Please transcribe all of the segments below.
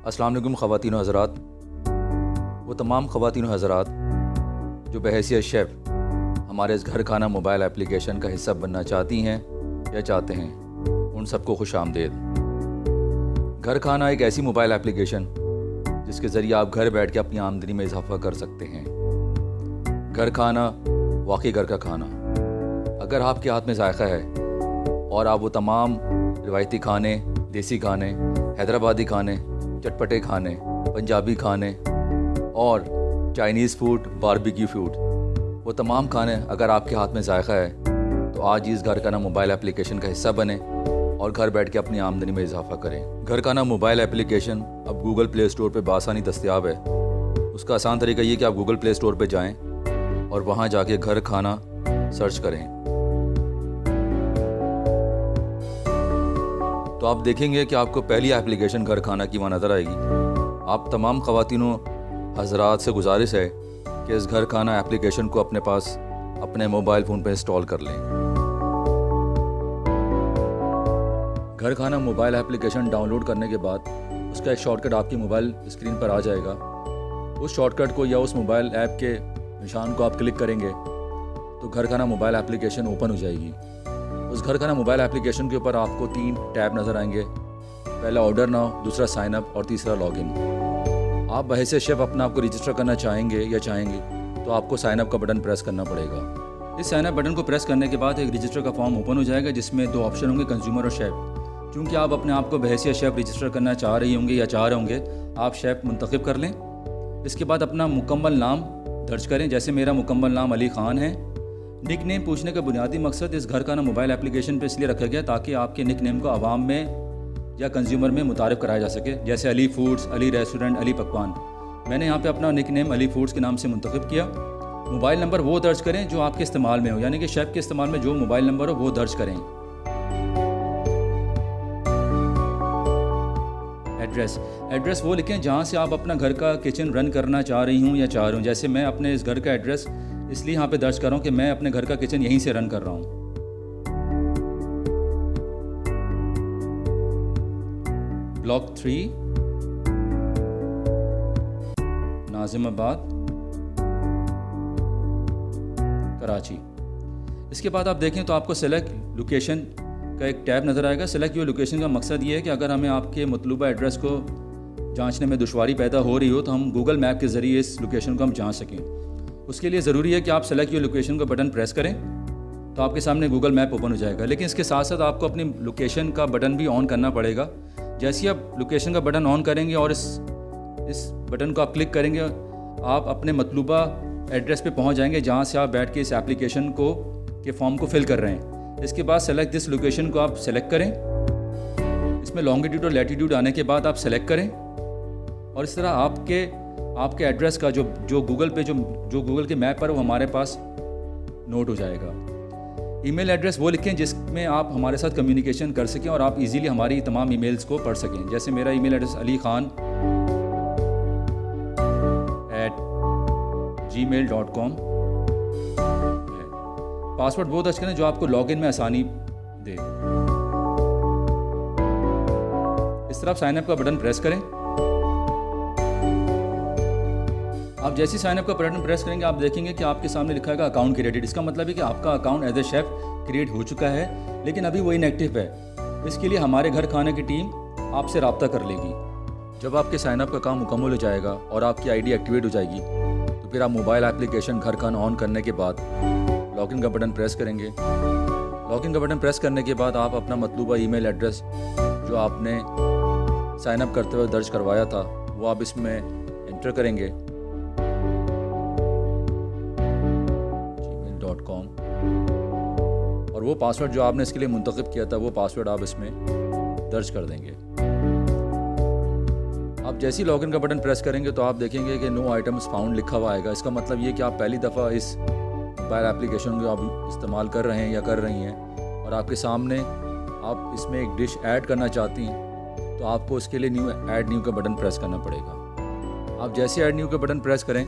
अस्सलाम वालेकुम ख़वातीन व हज़रात। वो तमाम ख़वातीन व हज़रात जो बहैसियत शेफ़ हमारे इस घर खाना मोबाइल एप्लीकेशन का हिस्सा बनना चाहती हैं या चाहते हैं, उन सबको खुश आमदीद। घर खाना एक ऐसी मोबाइल एप्लीकेशन जिसके ज़रिए आप घर बैठ के अपनी आमदनी में इजाफ़ा कर सकते हैं। घर खाना वाकई घर का खाना। अगर आपके हाथ में जायका है और आप वो तमाम रिवायती खाने, देसी खाने, हैदराबादी खाने, चटपटे खाने, पंजाबी खाने और चाइनीज़ फूड, बारबेक्यू फूड, वो तमाम खाने अगर आपके हाथ में जायका है तो आज ही इस घर खाना मोबाइल एप्लीकेशन का हिस्सा बने और घर बैठ के अपनी आमदनी में इजाफ़ा करें। घर खाना मोबाइल एप्लीकेशन अब गूगल प्ले स्टोर पे बआसानी दस्तयाब है। उसका आसान तरीका ये कि आप गूगल प्ले स्टोर पे जाएं और वहाँ जाके घर खाना सर्च करें तो आप देखेंगे कि आपको पहली एप्लीकेशन घर खाना की वहाँ नज़र आएगी। आप तमाम ख़वातीनों हज़रात से गुजारिश है कि इस घर खाना एप्लीकेशन को अपने पास अपने मोबाइल फ़ोन पर इंस्टॉल कर लें। घर खाना मोबाइल एप्लीकेशन डाउनलोड करने के बाद उसका एक शॉर्टकट आपकी मोबाइल स्क्रीन पर आ जाएगा। उस शॉर्टकट को या उस मोबाइल ऐप के निशान को आप क्लिक करेंगे तो घर खाना मोबाइल एप्लीकेशन ओपन हो जाएगी। उस घर खाना मोबाइल एप्लीकेशन के ऊपर आपको 3 टैब नज़र आएंगे। पहला ऑर्डर नाउ, दूसरा साइन अप और तीसरा लॉगिन। आप बहैसियत शेफ़ अपना आपको रजिस्टर करना चाहेंगे या चाहेंगी तो आपको साइन अप का बटन प्रेस करना पड़ेगा। इस साइन अप बटन को प्रेस करने के बाद एक रजिस्टर का फॉर्म ओपन हो जाएगा जिसमें 2 ऑप्शन होंगे, कंज्यूमर और शेफ़। क्योंकि आप अपने आप को बहैसियत शेफ़ रजिस्टर करना चाह रही होंगे या चाह रहे होंगे, आप शेफ़ मुंतखब कर लें। इसके बाद अपना मुकम्मल नाम दर्ज करें। जैसे मेरा मुकम्मल नाम अली ख़ान है। निक नेम पूछने का बुनियादी मकसद इस घर खाना मोबाइल एप्लीकेशन पे इसलिए रखा गया ताकि आपके निक नेम को आवाम में या कंज्यूमर में मुतारिफ कराया जा सके। जैसे अली फूड्स, अली रेस्टोरेंट, अली पकवान। मैंने यहाँ पे अपना निक नेम अली फूड्स के नाम से मुंतखब किया। मोबाइल नंबर वो दर्ज करें जो आपके इस्तेमाल में हो, यानी कि शेफ़ के इस्तेमाल में जो मोबाइल नंबर हो वो दर्ज करें। एड्रेस वो लिखें जहाँ से आप अपना घर का किचन रन करना चाह रही हूँ या चाह रही हूँ। जैसे मैं अपने इस घर का एड्रेस इसलिए यहाँ पे दर्ज कर रहा हूँ कि मैं अपने घर का किचन यहीं से रन कर रहा हूँ। ब्लॉक 3, नाजिमाबाद, कराची। इसके बाद आप देखें तो आपको सेलेक्ट लोकेशन का एक टैब नज़र आएगा। सेलेक्ट योर लोकेशन का मकसद ये है कि अगर हमें आपके मतलूबा एड्रेस को जांचने में दुश्वारी पैदा हो रही हो तो हम गूगल मैप के ज़रिए इस लोकेशन को हम जांच सकें। उसके लिए ज़रूरी है कि आप सेलेक्ट योर लोकेशन का बटन प्रेस करें तो आपके सामने गूगल मैप ओपन हो जाएगा। लेकिन इसके साथ साथ आपको अपनी लोकेशन का बटन भी ऑन करना पड़ेगा। जैसे ही आप लोकेशन का बटन ऑन करेंगे और इस बटन को आप क्लिक करेंगे, आप अपने मतलूबा एड्रेस पे पहुंच जाएंगे जहां से आप बैठ के इस एप्लीकेशन के फॉर्म को फिल कर रहे हैं। इसके बाद सेलेक्ट दिस लोकेशन को आप सेलेक्ट करें। इसमें लॉन्गिट्यूड और लैटिट्यूड आने के बाद आप सेलेक्ट करें और इस तरह आपके एड्रेस का जो गूगल पे जो गूगल के मैप पर वो हमारे पास नोट हो जाएगा। ईमेल एड्रेस वो लिखें जिसमें आप हमारे साथ कम्युनिकेशन कर सकें और आप इजीली हमारी तमाम ईमेल्स को पढ़ सकें। जैसे मेरा ईमेल एड्रेस alikhan@gmail.com है। पासवर्ड वो दर्ज करें जो आपको लॉगिन में आसानी दे। इस तरह आप साइन अप का बटन प्रेस करें। आप जैसे साइन अप का बटन प्रेस करेंगे आप देखेंगे कि आपके सामने लिखा है अकाउंट क्रिएटेड। इसका मतलब है कि आपका account as a chef create हो चुका है, लेकिन अभी वो इनएक्टिव है। इसके लिए हमारे घर खाने की टीम आपसे रब्ता कर लेगी। जब आपके साइन अप का काम मुकम्मल हो जाएगा और आपकी आईडी एक्टिवेट हो जाएगी तो फिर आप मोबाइल एप्लीकेशन घर खाना ऑन करने के बाद लॉगिन का बटन प्रेस करेंगे। लॉगिन का बटन प्रेस करने के बाद आप अपना मतलूबा ईमेल एड्रेस जो आपने साइन अप करते हुए दर्ज करवाया था वो आप इसमें एंटर करेंगे gmail.com और वो पासवर्ड जो आपने इसके लिए मुंतखब किया था वो पासवर्ड आप इसमें दर्ज कर देंगे। आप जैसे ही लॉगिन का बटन प्रेस करेंगे तो आप देखेंगे कि नो आइटम्स फाउंड लिखा हुआ आएगा। इसका मतलब ये कि आप पहली दफ़ा इस मोबाइल एप्लीकेशन को आप इस्तेमाल कर रहे हैं या कर रही हैं और आपके सामने आप इसमें एक डिश ऐड करना चाहती हैं तो आपको इसके लिए ऐड न्यू का बटन प्रेस करना पड़ेगा। आप जैसे ऐड न्यू का बटन प्रेस करें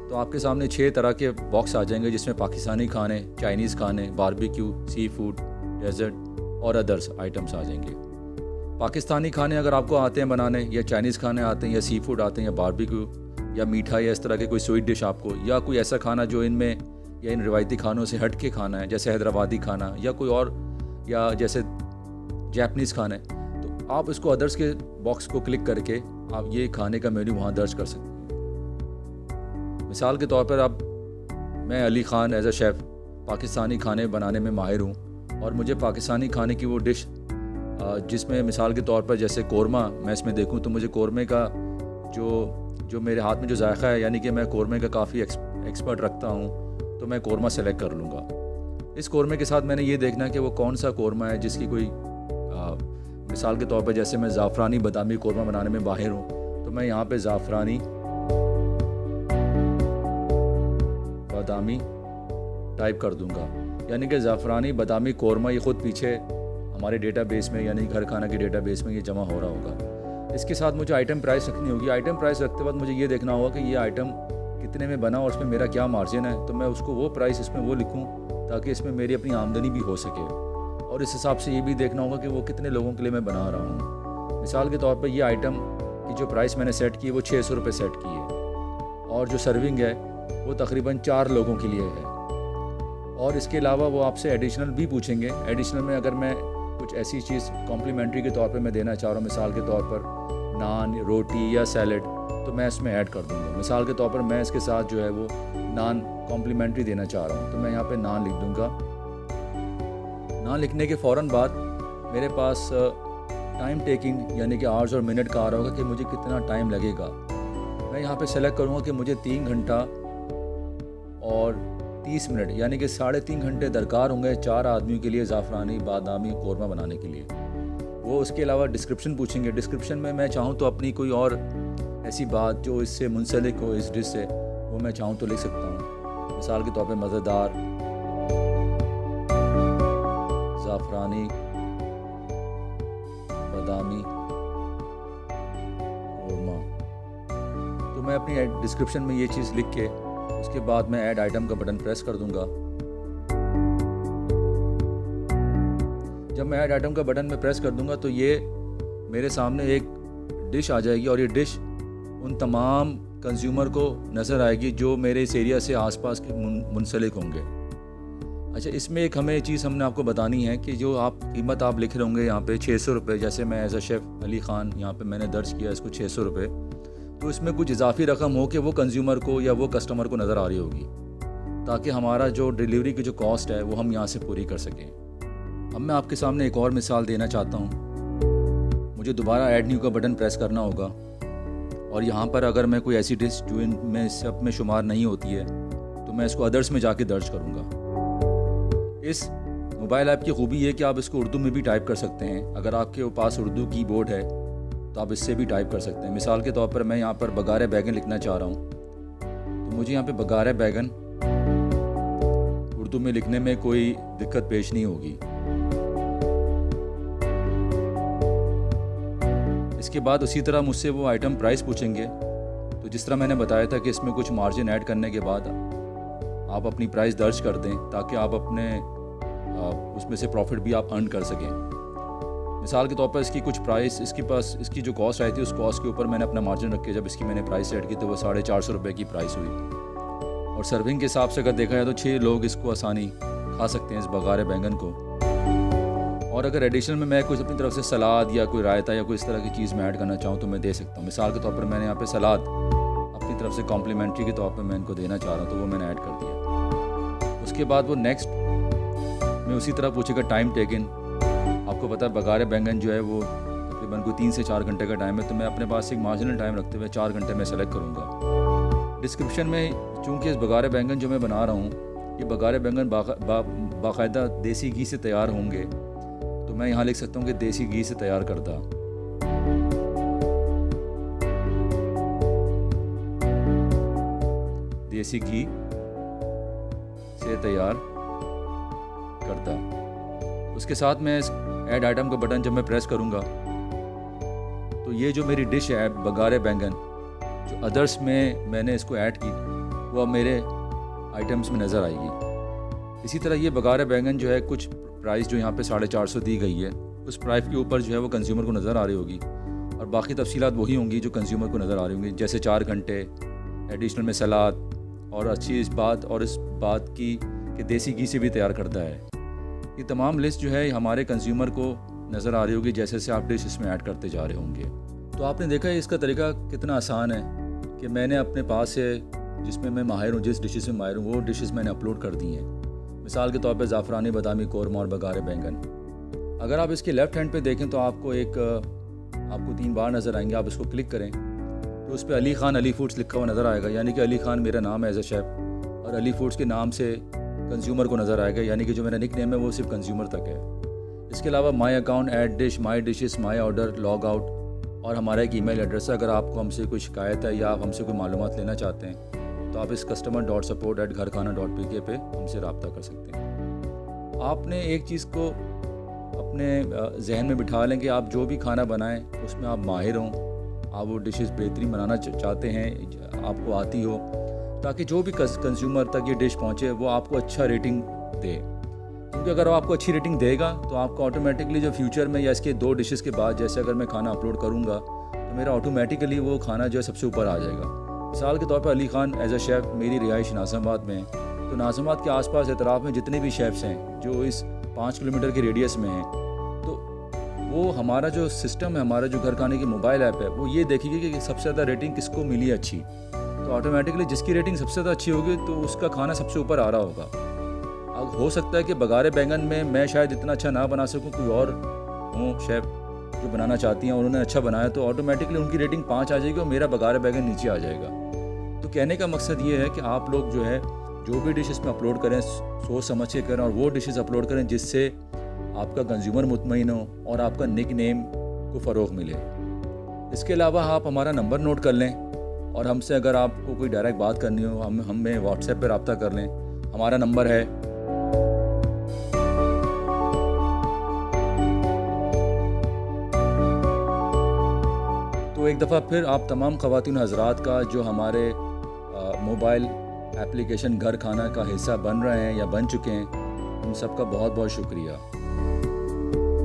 तो आपके सामने 6 तरह के बॉक्स आ जाएंगे जिसमें पाकिस्तानी खाने, चाइनीज़ खाने, बारबेक्यू, सी फूड, डेजर्ट और अदर्स आइटम्स आ जाएंगे। पाकिस्तानी खाने अगर आपको आते हैं बनाने, या चाइनीज़ खाने आते हैं, या सी फूड आते हैं, या बारबेक्यू, या मीठा, या इस तरह के कोई स्वीट डिश आपको, या कोई ऐसा खाना जो इनमें या इन रिवायती खानों से हट के खाना है, जैसे हैदराबादी खाना या कोई और, या जैसे जैपनीज़ खाना है, तो आप इसको अदर्स के बॉक्स को क्लिक करके आप ये खाने का मेन्यू वहाँ दर्ज कर सकते हैं। मिसाल के तौर पर अब मैं Ali Khan as a chef Pakistani खाने बनाने में माहिर हूँ, और मुझे पाकिस्तानी खाने की वो डिश जिसमें मिसाल के तौर पर जैसे कौरमा मैं इसमें देखूँ, तो मुझे कौरमे का जो मेरे हाथ में जो जायका है, यानी कि मैं कौरमे का काफ़ी एक्सपर्ट रखता हूँ, तो मैं कौरमा सेलेक्ट कर लूँगा। इस कौरमे के साथ मैंने ये देखना है कि वो कौन सा कौरमा है जिसकी कोई मिसाल के तौर पर जैसे मैं ज़ाफ़रानी बादामी कौरमा बनाने में माहिर हूँ, तो मैं यहाँ पे ज़ाफ़रानी बादामी टाइप कर दूँगा, यानी कि ज़ाफ़रानी बादामी कौरमा ये ख़ुद पीछे हमारे डेटाबेस में, यानी घर खाना के डेटाबेस में ये जमा हो रहा होगा। इसके साथ मुझे आइटम प्राइस रखनी होगी। आइटम प्राइस रखते वक्त मुझे ये देखना होगा कि ये आइटम कितने में बना और उसमें मेरा क्या मार्जिन है, तो मैं उसको वो प्राइस इसमें वो लिखूँ ताकि इसमें मेरी अपनी आमदनी भी हो सके। और इस हिसाब से ये भी देखना होगा कि वो कितने लोगों के लिए मैं बना रहा हूँ। मिसाल के तौर पर ये आइटम की जो प्राइस मैंने सेट की है वो 600 रुपये सेट की है, और जो सर्विंग है वो तकरीबन 4 लोगों के लिए है। और इसके अलावा वो आपसे एडिशनल भी पूछेंगे। एडिशनल में अगर मैं कुछ ऐसी चीज़ कॉम्प्लीमेंट्री के तौर पे मैं देना चाह रहा हूँ, मिसाल के तौर पर नान, रोटी या सैलड, तो मैं इसमें ऐड कर दूँगा। मिसाल के तौर पर मैं इसके साथ जो है वो नान कॉम्प्लीमेंट्री देना चाह रहा हूँ, तो मैं यहाँ पे नान लिख दूँगा। नान लिखने के फ़ौरन बाद मेरे पास टाइम टेकिंग यानी कि आवर्स और मिनट का आ रहा होगा कि मुझे कितना टाइम लगेगा। मैं यहाँ पे सेलेक्ट करूँगा कि मुझे 3 घंटा और 30 मिनट यानी कि 3.5 घंटे दरकार होंगे 4 आदमियों के लिए ज़ाफ़रानी बादामी कौरमा बनाने के लिए। वो उसके अलावा डिस्क्रिप्शन पूछेंगे। डिस्क्रिप्शन में मैं चाहूँ तो अपनी कोई और ऐसी बात जो इससे मुंसलिक हो इस डिश से, वो मैं चाहूँ तो लिख सकता हूँ। मिसाल के तौर पे मज़ेदार ज़ाफ़रानी बादामी कौरमा, तो मैं अपनी डिस्क्रिप्शन में ये चीज़ लिख के उसके बाद मैं ऐड आइटम का बटन प्रेस कर दूंगा। जब मैं ऐड आइटम का बटन में प्रेस कर दूंगा तो ये मेरे सामने एक डिश आ जाएगी, और ये डिश उन तमाम कंज्यूमर को नज़र आएगी जो मेरे इस एरिया से आसपास के मुंसलिक होंगे। अच्छा, इसमें एक हमें चीज़ हमने आपको बतानी है कि जो आप कीमत आप लिख रहे होंगे यहाँ पे 600 रुपये, जैसे मैं as a chef Ali Khan यहाँ पे मैंने दर्ज किया इसको 600 रुपये, तो इसमें कुछ इजाफी रकम हो कि वो कंज्यूमर को या वो कस्टमर को नज़र आ रही होगी, ताकि हमारा जो डिलीवरी की जो कॉस्ट है वो हम यहाँ से पूरी कर सकें। अब मैं आपके सामने एक और मिसाल देना चाहता हूँ। मुझे दोबारा ऐड न्यू का बटन प्रेस करना होगा, और यहाँ पर अगर मैं कोई ऐसी डिश जो इनमें सब में शुमार नहीं होती है तो मैं इसको अदर्स में जाके दर्ज करूँगा। इस मोबाइल ऐप की खूबी ये कि आप इसको उर्दू में भी टाइप कर सकते हैं। अगर आपके पास उर्दू कीबोर्ड है तो आप इससे भी टाइप कर सकते हैं। मिसाल के तौर पर मैं यहाँ पर बगारे बैगन लिखना चाह रहा हूँ, तो मुझे यहाँ पे बगारे बैगन उर्दू में लिखने में कोई दिक्कत पेश नहीं होगी। इसके बाद उसी तरह मुझसे वो आइटम प्राइस पूछेंगे, तो जिस तरह मैंने बताया था कि इसमें कुछ मार्जिन ऐड करने के बाद आप अपनी प्राइस दर्ज कर दें ताकि आप अपने उसमें से प्रॉफिट भी आप अर्न कर सकें। मिसाल के तौर पर इसकी कुछ प्राइस इसकी जो कॉस्ट आई थी उस कॉस्ट के ऊपर मैंने अपना मार्जिन रख के जब इसकी मैंने प्राइस सेट की तो वो 450 रुपये की प्राइस हुई। और सर्विंग के हिसाब से अगर देखा जाए तो 6 लोग इसको आसानी खा सकते हैं इस बगारे बैंगन को। और अगर एडिशनल में मैं कुछ अपनी तरफ से सलाद या कोई रायता या कोई इस तरह की चीज़ मैं ऐड करना चाहूँ तो मैं दे सकता हूँ। मिसाल के तौर पर मैंने यहाँ पे सलाद अपनी तरफ से कॉम्प्लीमेंट्री के तौर पर मैं इनको देना चाह रहा हूँ, तो वो मैंने ऐड कर दिया। उसके बाद वो नेक्स्ट में उसी तरह पूछेगा टाइम टेकन। आपको पता है बगारे बैंगन जो है वो तकरीबन कोई 3 से 4 घंटे का टाइम है, तो मैं अपने पास एक मार्जिनल टाइम रखते हुए 4 घंटे में सेलेक्ट करूँगा। डिस्क्रिप्शन में चूँकि इस बगारे बैंगन जो मैं बना रहा हूँ ये बगारे बैंगन बाकायदा देसी घी से तैयार होंगे, तो मैं यहाँ लिख सकता हूँ कि देसी घी से तैयार करता। देसी घी से तैयार करता। उसके साथ मैं इस ऐड आइटम का बटन जब मैं प्रेस करूँगा तो ये जो मेरी डिश है बगारे बैंगन जो अदर्स में मैंने इसको ऐड की वो अब मेरे आइटम्स में नज़र आएगी। इसी तरह ये बगारे बैंगन जो है कुछ प्राइस जो यहाँ पे 450 दी गई है उस प्राइस के ऊपर जो है वो कंज्यूमर को नज़र आ रही होगी, और बाकी तफसीलात वही होंगी जो कंज्यूमर को नज़र आ रही होंगी, जैसे 4 घंटे एडिशनल में सलाद, और अच्छी इस बात की कि देसी घी से भी तैयार करता है। ये तमाम लिस्ट जो है हमारे कंज्यूमर को नज़र आ रही होगी जैसे जैसे आप डिश इसमें ऐड करते जा रहे होंगे। तो आपने देखा है इसका तरीका कितना आसान है कि मैंने अपने पास से जिसमें मैं माहिर हूँ, जिस डिशेस में माहिर हूँ, वो डिशेस मैंने अपलोड कर दी हैं। मिसाल के तौर पे ज़ाफ़रानी बादामी कौरमा और बघारे बैंगन। अगर आप इसके लेफ़्ट हैंड पे देखें तो आपको 3 बार नज़र आएंगे। आप इसको क्लिक करें तो उस पर अली ख़ान अली फूड्स लिखा हुआ नज़र आएगा, यानी कि अली ख़ान मेरा नाम है एज अ शेफ़, और अली फूड्स के नाम से कंज्यूमर को नज़र आएगा, यानी कि जो मेरा निक नेम है वो सिर्फ कंज्यूमर तक है। इसके अलावा my account, add dish, my dishes, my order, log out, और हमारा एक ईमेल एड्रेस है। अगर आपको हमसे कोई शिकायत है या आप हमसे कोई मालूमात लेना चाहते हैं तो आप इस customer.support@gharkhana.pk पे हमसे रब्ता कर सकते हैं। आपने एक चीज़ को अपने जहन में बिठा लें कि आप जो भी खाना बनाएं उसमें आप माहिर हों, आप वो डिशेस बेहतरीन बनाना चाहते हैं, आपको आती हो, ताकि जो भी कंज्यूमर तक ये डिश पहुँचे वो आपको अच्छा रेटिंग दे। क्योंकि अगर वो आपको अच्छी रेटिंग देगा तो आपको ऑटोमेटिकली जो फ्यूचर में या इसके 2 डिशेस के बाद जैसे अगर मैं खाना अपलोड करूँगा तो मेरा ऑटोमेटिकली वो खाना जो है सबसे ऊपर आ जाएगा। मिसाल के तौर पर Ali Khan as a chef, मेरी रिहाइश नाज़िमाबाद में है, तो नाज़िमाबाद के आसपास एतराफ़ में जितने भी शेफ़्स हैं जो इस 5 किलोमीटर के रेडियस में हैं, तो वो हमारा जो सिस्टम है, हमारा जो घर खाने की मोबाइल ऐप है, वो ये देखेगी कि सबसे ज़्यादा रेटिंग किसको मिली है अच्छी, तो ऑटोमेटिकली जिसकी रेटिंग सबसे ज़्यादा अच्छी होगी तो उसका खाना सबसे ऊपर आ रहा होगा। अब हो सकता है कि बघारे बैंगन में मैं शायद इतना अच्छा ना बना सकूं, कोई और हो शेफ़ जो बनाना चाहती हैं, उन्होंने अच्छा बनाया तो ऑटोमेटिकली उनकी रेटिंग 5 आ जाएगी और मेरा बघारे बैंगन नीचे आ जाएगा। तो कहने का मकसद ये है कि आप लोग जो है जो भी डिश इसमें अपलोड करें सोच समझ के करें, और वो डिशेस अपलोड करें जिससे आपका कंज्यूमर मुतमईन हो और आपका निक नेम को फ़रोग़ मिले। इसके अलावा आप हमारा नंबर नोट कर लें, और हमसे अगर आपको कोई डायरेक्ट बात करनी हो हमें व्हाट्सएप पर रब्ता कर लें। हमारा नंबर है 1 दफ़ा फिर आप तमाम ख़वातीन हज़रात का जो हमारे मोबाइल एप्लीकेशन घर खाना का हिस्सा बन रहे हैं या बन चुके हैं, उन सब का बहुत बहुत शुक्रिया।